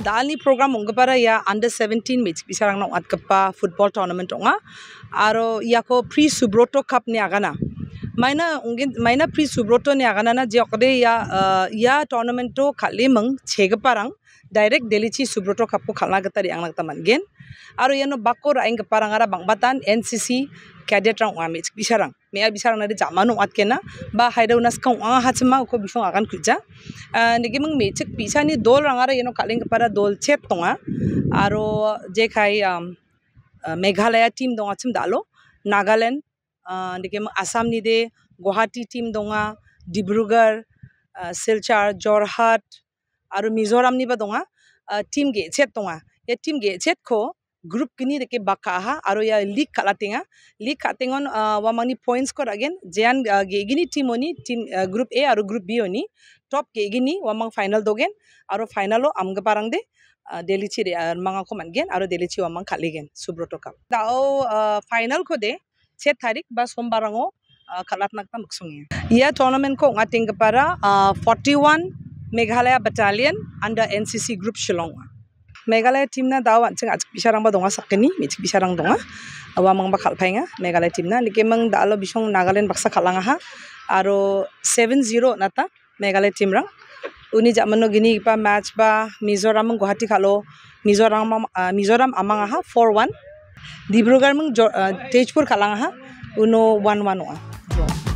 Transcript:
Dalni program ungkapara ya under 17 match bisarang nong atkapa football tournament onga aro ya ko pre subroto cup ni agana maina pre subroto ni agana na je okde ya tournament to khalimang chegaparang direct delichi subroto cup ko khalna gatari angnak tamangen aro yano bakor aing parang ara bangbatan NCC cadet rang wa match bisarang nadi jamanu atkena ba haidaunas kang anga hachma ko bisong akan kuja nigi mang match pisani dol rangara yano kaling para dol chet tonga aro je khai Meghalaya team donga chim dalo Nagaland nigi mang Assam ni de Guwahati team donga Dibrugarh Silchar Jorhat aro Mizoram ni ba donga team ge chet tonga ya team ge chet ko group kini deke bakaha aro ya league katingon wamani points ko again jean gegini team oni team group A aro group B oni top gegini wamang final dogen aro finalo amga parang de Delhi chi manga ko mangen aro Delhi chi wamang khaligen subroto cup dao final ko de 6 tarik ba sombarango khalat nakta muksung ya tournament ko ngating para 41 Meghalaya battalion under NCC group Shillong Meghalaya team na daw ching bisarang ba donga sakni mitch bisarang donga awamang bakal phainga Meghalaya team na nikemang dalo bisong Nagaland baksa khalanga ha aro 7-0 nata Meghalaya team rang uni jamano gini pa match ba Mizoram Guwahati khalo Mizoram amanga ha 4-1 Dibrugarh mang Tejpur khalanga ha uno 1-1